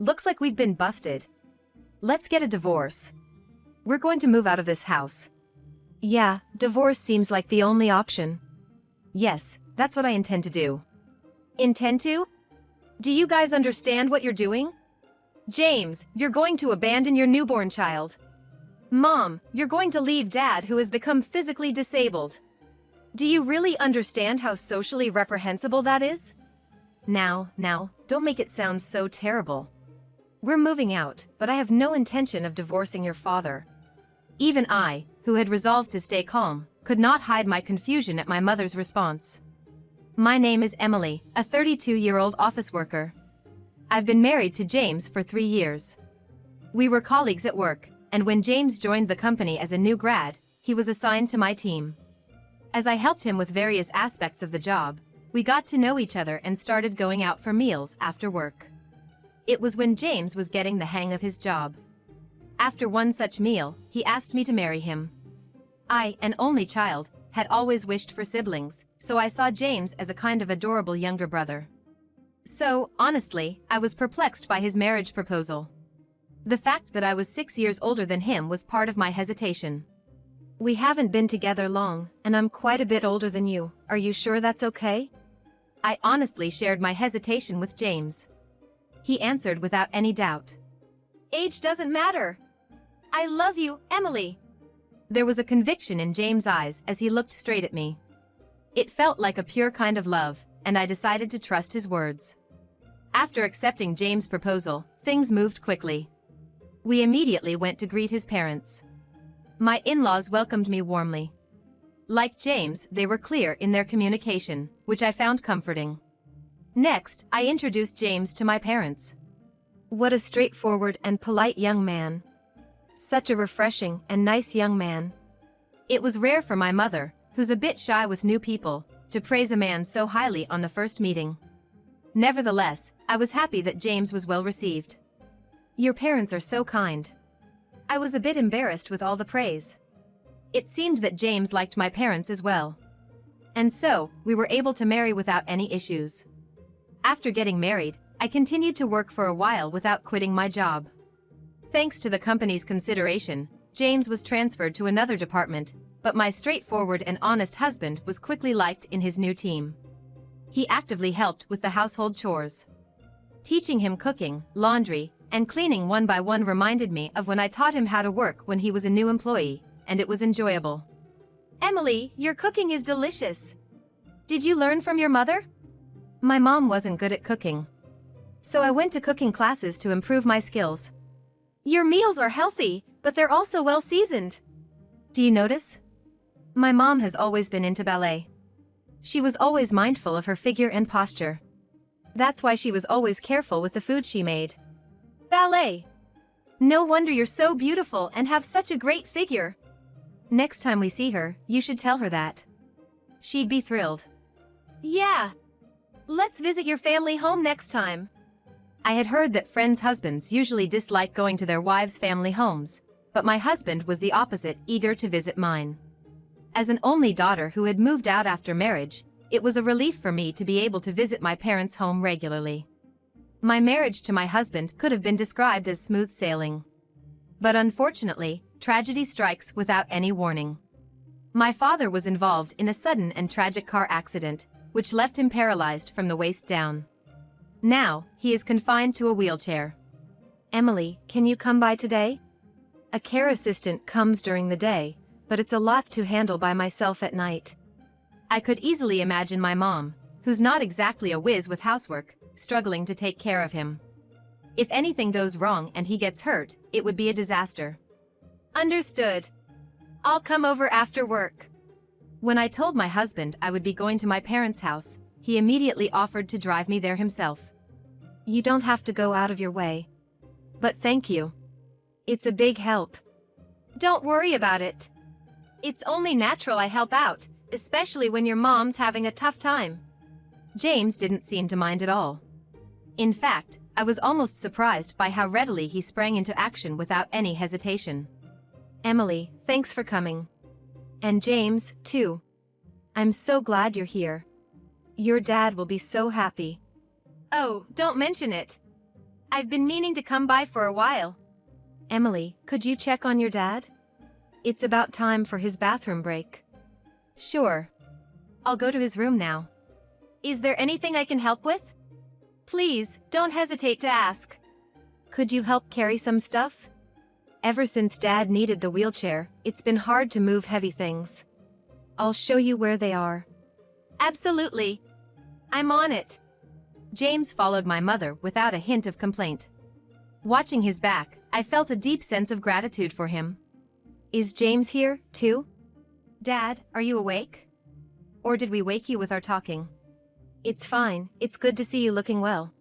Looks like we've been busted. Let's get a divorce. We're going to move out of this house. Yeah, divorce seems like the only option. Yes, that's what I intend to do. Intend to? Do you guys understand what you're doing? James, you're going to abandon your newborn child. Mom, you're going to leave Dad who has become physically disabled. Do you really understand how socially reprehensible that is? Now, don't make it sound so terrible. We're moving out, but I have no intention of divorcing your father. Even I, who had resolved to stay calm, could not hide my confusion at my mother's response. My name is Emily, a 32-year-old office worker. I've been married to James for 3 years. We were colleagues at work, and when James joined the company as a new grad, he was assigned to my team. As I helped him with various aspects of the job, we got to know each other and started going out for meals after work. It was when James was getting the hang of his job. After one such meal, he asked me to marry him. I, an only child, had always wished for siblings, so I saw James as a kind of adorable younger brother. So, honestly, I was perplexed by his marriage proposal. The fact that I was 6 years older than him was part of my hesitation. We haven't been together long, and I'm quite a bit older than you. Are you sure that's okay? I honestly shared my hesitation with James. He answered without any doubt. Age doesn't matter. I love you, Emily. There was a conviction in James' eyes as he looked straight at me. It felt like a pure kind of love, and I decided to trust his words. After accepting James' proposal, things moved quickly. We immediately went to greet his parents. My in-laws welcomed me warmly. Like James, they were clear in their communication, which I found comforting. Next, I introduced James to my parents. What a straightforward and polite young man. Such a refreshing and nice young man. It was rare for my mother, who's a bit shy with new people, to praise a man so highly on the first meeting. Nevertheless, I was happy that James was well received. Your parents are so kind. I was a bit embarrassed with all the praise. It seemed that James liked my parents as well. And so, we were able to marry without any issues. After getting married, I continued to work for a while without quitting my job. Thanks to the company's consideration, James was transferred to another department, but my straightforward and honest husband was quickly liked in his new team. He actively helped with the household chores. Teaching him cooking, laundry, and cleaning one by one reminded me of when I taught him how to work when he was a new employee, and it was enjoyable. Emily, your cooking is delicious. Did you learn from your mother? My mom wasn't good at cooking. So I went to cooking classes to improve my skills. Your meals are healthy, but they're also well seasoned. Do you notice? My mom has always been into ballet. She was always mindful of her figure and posture. That's why she was always careful with the food she made. Ballet! No wonder you're so beautiful and have such a great figure. Next time we see her, you should tell her that. She'd be thrilled. Yeah! Let's visit your family home next time. I had heard that friends' husbands usually dislike going to their wives' family homes, but my husband was the opposite, eager to visit mine. As an only daughter who had moved out after marriage, it was a relief for me to be able to visit my parents' home regularly. My marriage to my husband could have been described as smooth sailing. But unfortunately, tragedy strikes without any warning. My father was involved in a sudden and tragic car accident, which left him paralyzed from the waist down. Now, he is confined to a wheelchair. Emily, can you come by today? A care assistant comes during the day, but it's a lot to handle by myself at night. I could easily imagine my mom, who's not exactly a whiz with housework, struggling to take care of him. If anything goes wrong and he gets hurt, it would be a disaster. Understood. I'll come over after work. When I told my husband I would be going to my parents' house, he immediately offered to drive me there himself. You don't have to go out of your way. But thank you. It's a big help. Don't worry about it. It's only natural I help out, especially when your mom's having a tough time. James didn't seem to mind at all. In fact, I was almost surprised by how readily he sprang into action without any hesitation. Emily, thanks for coming. And James, too. I'm so glad you're here. Your dad will be so happy. Oh, don't mention it. I've been meaning to come by for a while. Emily, could you check on your dad? It's about time for his bathroom break. Sure. I'll go to his room now. Is there anything I can help with? Please, don't hesitate to ask. Could you help carry some stuff? Ever since Dad needed the wheelchair, it's been hard to move heavy things. I'll show you where they are. Absolutely. I'm on it. James followed my mother without a hint of complaint. Watching his back, I felt a deep sense of gratitude for him. Is James here, too? Dad, are you awake? Or did we wake you with our talking? It's fine, it's good to see you looking well.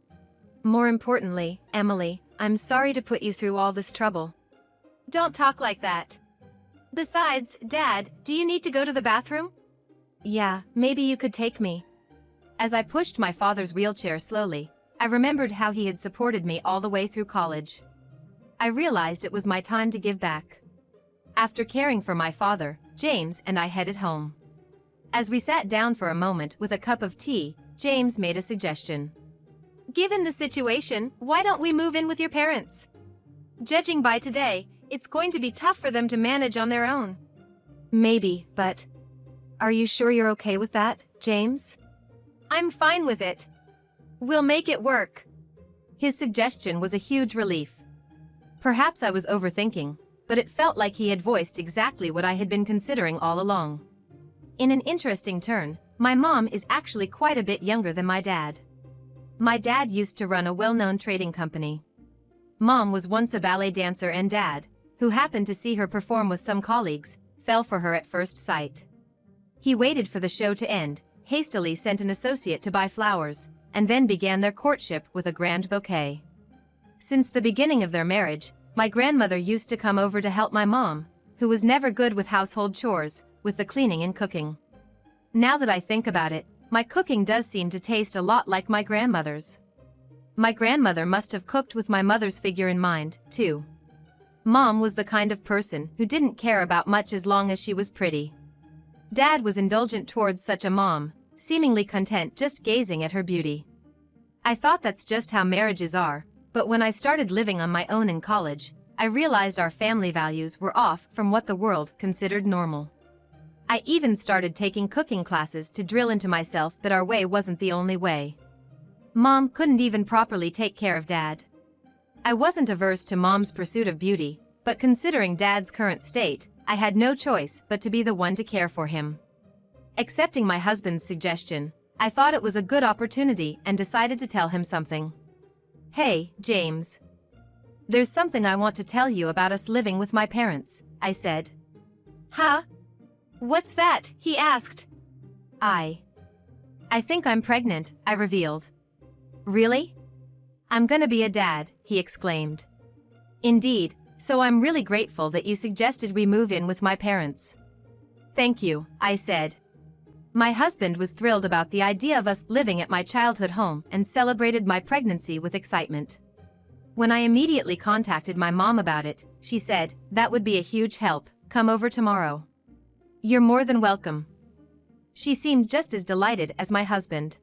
More importantly, Emily, I'm sorry to put you through all this trouble. Don't talk like that. Besides, Dad, do you need to go to the bathroom? Yeah, maybe you could take me. As I pushed my father's wheelchair slowly, I remembered how he had supported me all the way through college. I realized it was my time to give back. After caring for my father, James and I headed home. As we sat down for a moment with a cup of tea, James made a suggestion. Given the situation, why don't we move in with your parents? Judging by today, it's going to be tough for them to manage on their own. Maybe, but... Are you sure you're okay with that, James? I'm fine with it. We'll make it work. His suggestion was a huge relief. Perhaps I was overthinking, but it felt like he had voiced exactly what I had been considering all along. In an interesting turn, my mom is actually quite a bit younger than my dad. My dad used to run a well-known trading company. Mom was once a ballet dancer, and Dad, who happened to see her perform with some colleagues, fell for her at first sight. He waited for the show to end, hastily sent an associate to buy flowers, and then began their courtship with a grand bouquet. Since the beginning of their marriage, my grandmother used to come over to help my mom, who was never good with household chores, with the cleaning and cooking. Now that I think about it, my cooking does seem to taste a lot like my grandmother's. My grandmother must have cooked with my mother's figure in mind, too. Mom was the kind of person who didn't care about much as long as she was pretty. Dad was indulgent towards such a mom, seemingly content just gazing at her beauty. I thought that's just how marriages are, but when I started living on my own in college, I realized our family values were off from what the world considered normal. I even started taking cooking classes to drill into myself that our way wasn't the only way. Mom couldn't even properly take care of Dad. I wasn't averse to Mom's pursuit of beauty, but considering Dad's current state, I had no choice but to be the one to care for him. Accepting my husband's suggestion, I thought it was a good opportunity and decided to tell him something. Hey, James. There's something I want to tell you about us living with my parents, I said. Huh? What's that? He asked. I think I'm pregnant, I revealed. Really? I'm gonna be a dad, he exclaimed. Indeed, so I'm really grateful that you suggested we move in with my parents. Thank you, I said. My husband was thrilled about the idea of us living at my childhood home and celebrated my pregnancy with excitement. When I immediately contacted my mom about it, she said, "That would be a huge help, come over tomorrow." "You're more than welcome." She seemed just as delighted as my husband.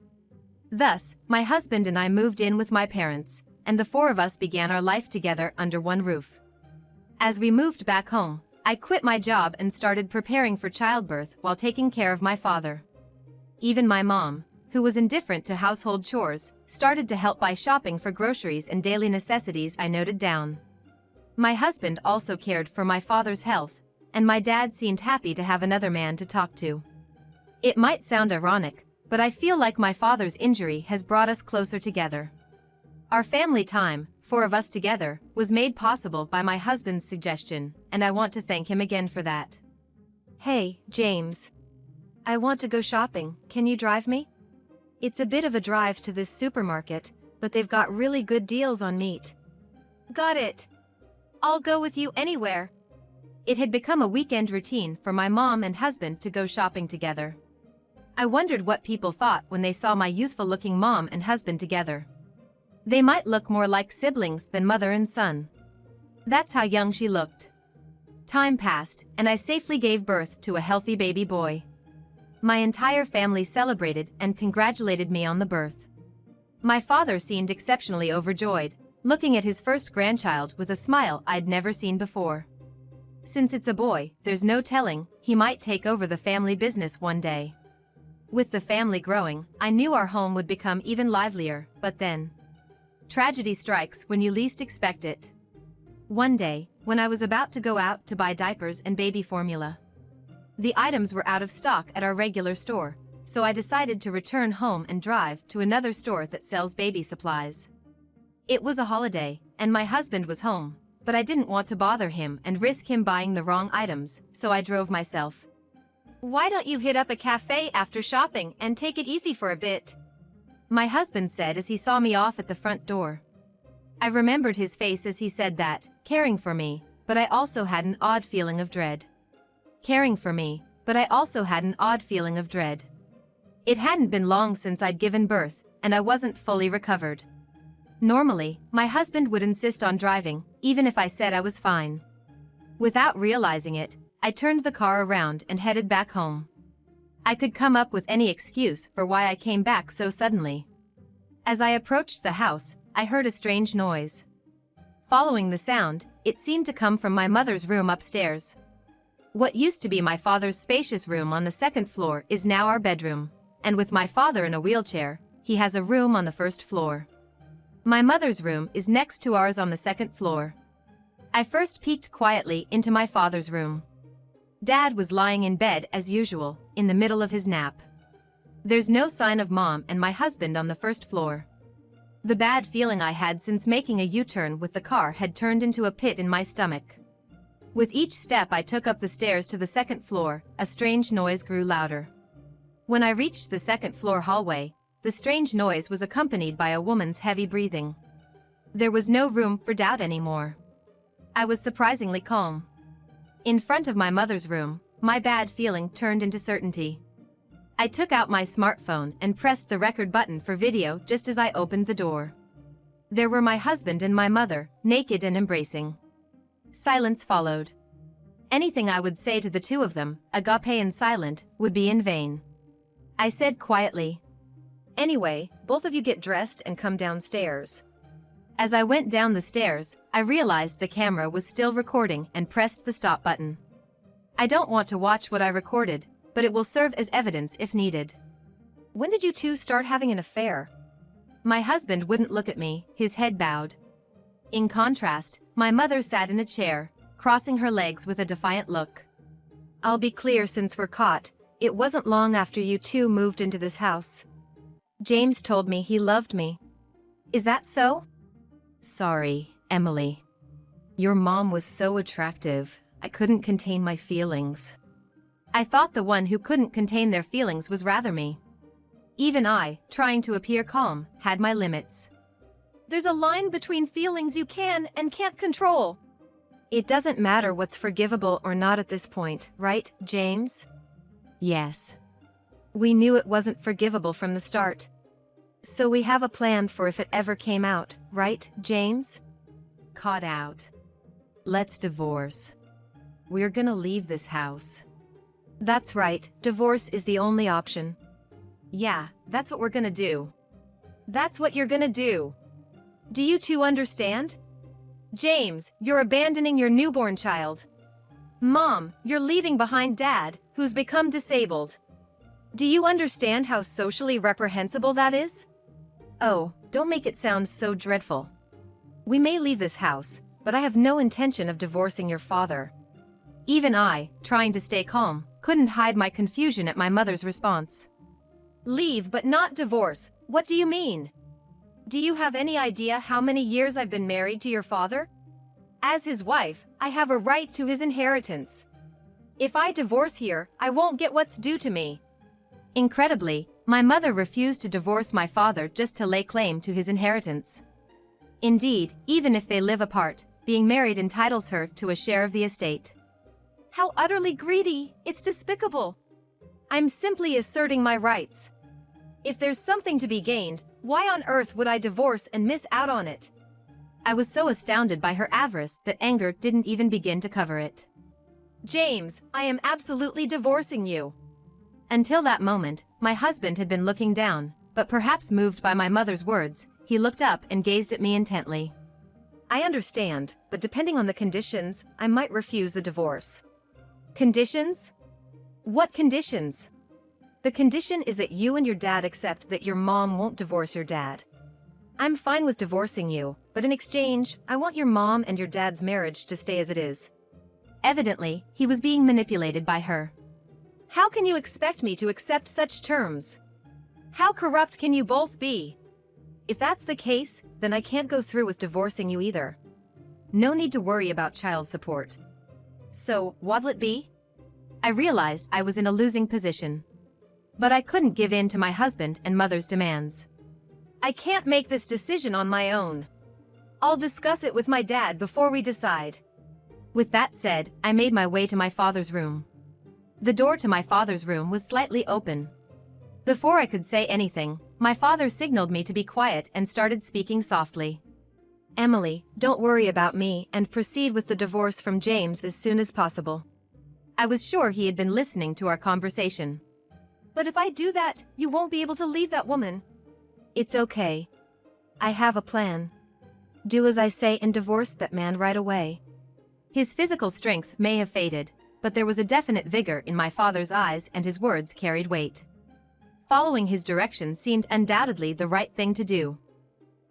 Thus, my husband and I moved in with my parents, and the four of us began our life together under one roof. As we moved back home, I quit my job and started preparing for childbirth while taking care of my father. Even my mom, who was indifferent to household chores, started to help buy shopping for groceries and daily necessities I noted down. My husband also cared for my father's health, and my dad seemed happy to have another man to talk to. It might sound ironic, but I feel like my father's injury has brought us closer together. Our family time, 4 of us together, was made possible by my husband's suggestion, and I want to thank him again for that. Hey, James. I want to go shopping, can you drive me? It's a bit of a drive to this supermarket, but they've got really good deals on meat. Got it. I'll go with you anywhere. It had become a weekend routine for my mom and husband to go shopping together. I wondered what people thought when they saw my youthful-looking mom and husband together. They might look more like siblings than mother and son. That's how young she looked. Time passed, and I safely gave birth to a healthy baby boy. My entire family celebrated and congratulated me on the birth. My father seemed exceptionally overjoyed, looking at his first grandchild with a smile I'd never seen before. Since it's a boy, there's no telling, he might take over the family business one day. With the family growing, I knew our home would become even livelier, but then tragedy strikes when you least expect it. One day, when I was about to go out to buy diapers and baby formula, the items were out of stock at our regular store, so I decided to return home and drive to another store that sells baby supplies. It was a holiday, and my husband was home, but I didn't want to bother him and risk him buying the wrong items, so I drove myself. "Why don't you hit up a cafe after shopping and take it easy for a bit?" my husband said as he saw me off at the front door. I remembered his face as he said that, caring for me, but I also had an odd feeling of dread. Caring for me, but I also had an odd feeling of dread. It hadn't been long since I'd given birth, and I wasn't fully recovered. Normally, my husband would insist on driving, even if I said I was fine. Without realizing it, I turned the car around and headed back home. I could come up with any excuse for why I came back so suddenly. As I approached the house, I heard a strange noise. Following the sound, it seemed to come from my mother's room upstairs. What used to be my father's spacious room on the second floor is now our bedroom, and with my father in a wheelchair, he has a room on the first floor. My mother's room is next to ours on the second floor. I first peeked quietly into my father's room. Dad was lying in bed as usual, in the middle of his nap. There's no sign of Mom and my husband on the first floor. The bad feeling I had since making a U-turn with the car had turned into a pit in my stomach. With each step I took up the stairs to the second floor, a strange noise grew louder. When I reached the second floor hallway, the strange noise was accompanied by a woman's heavy breathing. There was no room for doubt anymore. I was surprisingly calm. In front of my mother's room, my bad feeling turned into certainty. I took out my smartphone and pressed the record button for video just as I opened the door. There were my husband and my mother, naked and embracing. Silence followed. Anything I would say to the two of them, agape and silent, would be in vain. I said quietly, "Anyway, both of you get dressed and come downstairs." As I went down the stairs, I realized the camera was still recording and pressed the stop button. I don't want to watch what I recorded, but it will serve as evidence if needed. "When did you two start having an affair?" My husband wouldn't look at me, his head bowed. In contrast, my mother sat in a chair, crossing her legs with a defiant look. "I'll be clear since we're caught, it wasn't long after you two moved into this house. James told me he loved me. Is that so?" "Sorry, Emily. Your mom was so attractive, I couldn't contain my feelings." I thought the one who couldn't contain their feelings was rather me. Even I, trying to appear calm, had my limits. "There's a line between feelings you can and can't control. It doesn't matter what's forgivable or not at this point, right, James?" "Yes. We knew it wasn't forgivable from the start. So we have a plan for if it ever came out, right, James?" "Caught out. Let's divorce. We're gonna leave this house." "That's right, divorce is the only option." "Yeah, that's what we're gonna do." "That's what you're gonna do. Do you two understand? James, you're abandoning your newborn child. Mom, you're leaving behind Dad, who's become disabled. Do you understand how socially reprehensible that is? Oh, don't make it sound so dreadful. We may leave this house, but I have no intention of divorcing your father." Even I, trying to stay calm, couldn't hide my confusion at my mother's response. "Leave but not divorce, what do you mean? Do you have any idea how many years I've been married to your father? As his wife, I have a right to his inheritance. If I divorce here, I won't get what's due to me." Incredibly, my mother refused to divorce my father just to lay claim to his inheritance. Indeed, even if they live apart, being married entitles her to a share of the estate. How utterly greedy, it's despicable. I'm simply asserting my rights. If there's something to be gained, why on earth would I divorce and miss out on it? I was so astounded by her avarice that anger didn't even begin to cover it. "James, I am absolutely divorcing you." Until that moment, my husband had been looking down, but perhaps moved by my mother's words, he looked up and gazed at me intently. I understand, but depending on the conditions, I might refuse the divorce. Conditions? What conditions? The condition is that you and your dad accept that your mom won't divorce your dad. I'm fine with divorcing you, but in exchange, I want your mom and your dad's marriage to stay as it is. Evidently, he was being manipulated by her. How can you expect me to accept such terms? How corrupt can you both be? If that's the case, then I can't go through with divorcing you either. No need to worry about child support. So, what'll it be? I realized I was in a losing position. But I couldn't give in to my husband and mother's demands. I can't make this decision on my own. I'll discuss it with my dad before we decide. With that said, I made my way to my father's room. The door to my father's room was slightly open. Before I could say anything, my father signaled me to be quiet and started speaking softly. Emily, don't worry about me and proceed with the divorce from James as soon as possible. I was sure he had been listening to our conversation. But if I do that, you won't be able to leave that woman. It's okay. I have a plan. Do as I say and divorce that man right away. His physical strength may have faded, but there was a definite vigor in my father's eyes and his words carried weight. Following his direction seemed undoubtedly the right thing to do.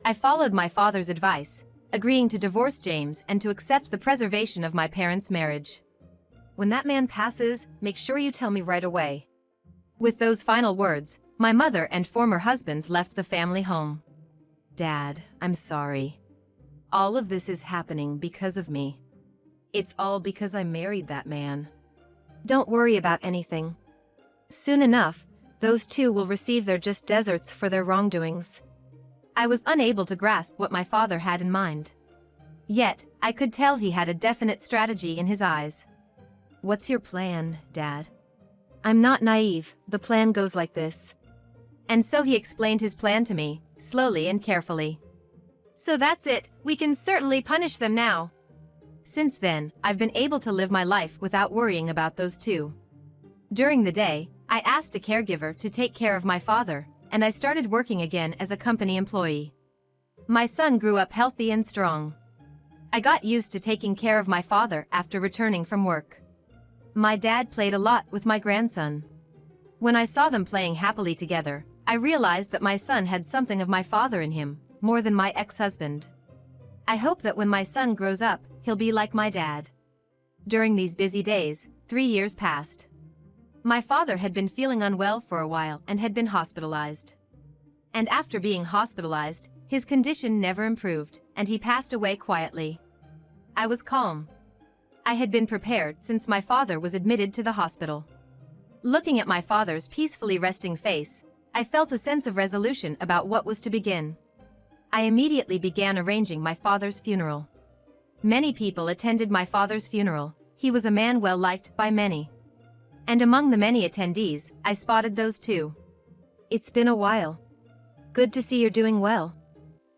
I followed my father's advice, agreeing to divorce James and to accept the preservation of my parents' marriage. When that man passes, make sure you tell me right away. With those final words, my mother and former husband left the family home. Dad, I'm sorry. All of this is happening because of me. It's all because I married that man. Don't worry about anything. Soon enough, those two will receive their just deserts for their wrongdoings. I was unable to grasp what my father had in mind. Yet, I could tell he had a definite strategy in his eyes. What's your plan, Dad? I'm not naive, the plan goes like this. And so he explained his plan to me, slowly and carefully. So that's it, we can certainly punish them now. Since then, I've been able to live my life without worrying about those two. During the day, I asked a caregiver to take care of my father, and I started working again as a company employee. My son grew up healthy and strong. I got used to taking care of my father after returning from work. My dad played a lot with my grandson. When I saw them playing happily together, I realized that my son had something of my father in him, more than my ex-husband. I hope that when my son grows up, he'll be like my dad. During these busy days, 3 years passed. My father had been feeling unwell for a while and had been hospitalized. And after being hospitalized, his condition never improved, and he passed away quietly. I was calm. I had been prepared since my father was admitted to the hospital. Looking at my father's peacefully resting face, I felt a sense of resolution about what was to begin. I immediately began arranging my father's funeral. Many people attended my father's funeral. He was a man well liked by many. And among the many attendees, I spotted those two. It's been a while. Good to see you're doing well.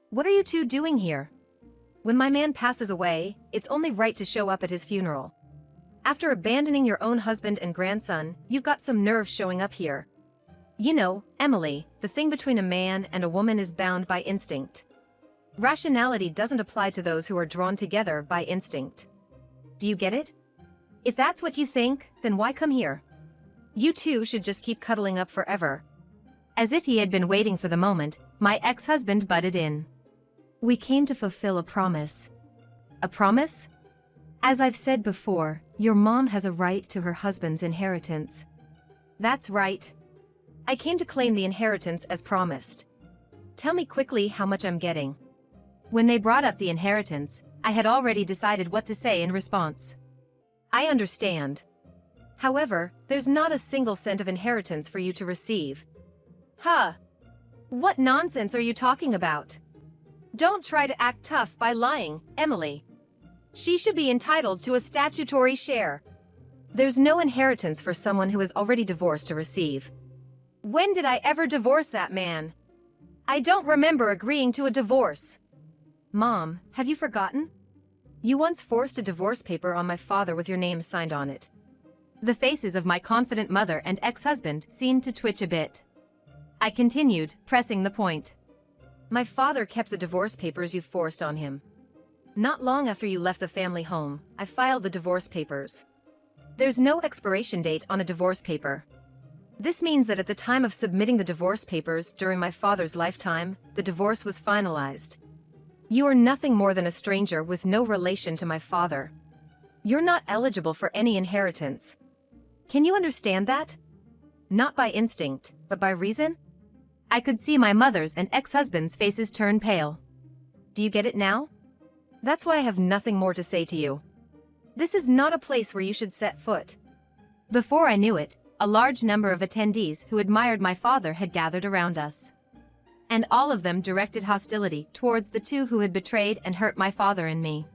What are you two doing here? When my man passes away, it's only right to show up at his funeral. After abandoning your own husband and grandson, you've got some nerve showing up here. You know, Emily, the thing between a man and a woman is bound by instinct. Rationality doesn't apply to those who are drawn together by instinct. Do you get it? If that's what you think, then why come here? You two should just keep cuddling up forever. As if he had been waiting for the moment, my ex-husband butted in. We came to fulfill a promise. A promise? As I've said before, your mom has a right to her husband's inheritance. That's right. I came to claim the inheritance as promised. Tell me quickly how much I'm getting. When they brought up the inheritance, I had already decided what to say in response. I understand. However, there's not a single cent of inheritance for you to receive. Huh? What nonsense are you talking about? Don't try to act tough by lying, Emily. She should be entitled to a statutory share. There's no inheritance for someone who is already divorced to receive. When did I ever divorce that man? I don't remember agreeing to a divorce. Mom, have you forgotten? You once forced a divorce paper on my father with your name signed on it. The faces of my confident mother and ex-husband seemed to twitch a bit. I continued, pressing the point. My father kept the divorce papers you forced on him. Not long after you left the family home, I filed the divorce papers. There's no expiration date on a divorce paper. This means that at the time of submitting the divorce papers during my father's lifetime, the divorce was finalized. You are nothing more than a stranger with no relation to my father. You're not eligible for any inheritance. Can you understand that? Not by instinct, but by reason? I could see my mother's and ex-husband's faces turn pale. Do you get it now? That's why I have nothing more to say to you. This is not a place where you should set foot. Before I knew it, a large number of attendees who admired my father had gathered around us. And all of them directed hostility towards the two who had betrayed and hurt my father and me.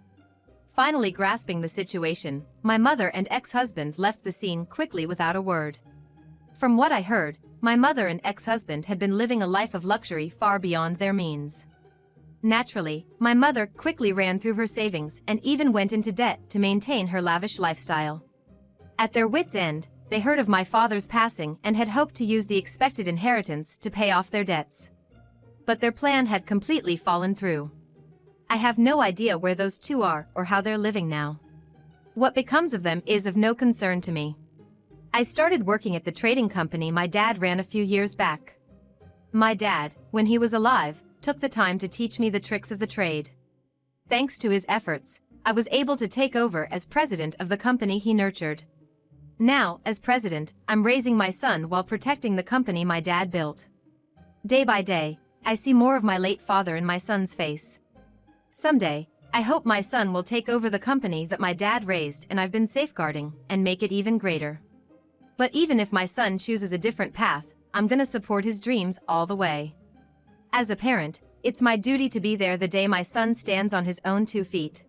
Finally grasping the situation, my mother and ex-husband left the scene quickly without a word. From what I heard, my mother and ex-husband had been living a life of luxury far beyond their means. Naturally, my mother quickly ran through her savings and even went into debt to maintain her lavish lifestyle. At their wits' end, they heard of my father's passing and had hoped to use the expected inheritance to pay off their debts. But their plan had completely fallen through. I have no idea where those two are or how they're living now. What becomes of them is of no concern to me. I started working at the trading company my dad ran a few years back. My dad, when he was alive, took the time to teach me the tricks of the trade. Thanks to his efforts, I was able to take over as president of the company he nurtured. Now, as president, I'm raising my son while protecting the company my dad built. Day by day, I see more of my late father in my son's face. Someday, I hope my son will take over the company that my dad raised and I've been safeguarding, and make it even greater. But even if my son chooses a different path, I'm gonna support his dreams all the way. As a parent, it's my duty to be there the day my son stands on his own 2 feet.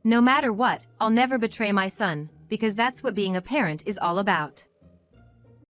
No matter what, I'll never betray my son, because that's what being a parent is all about.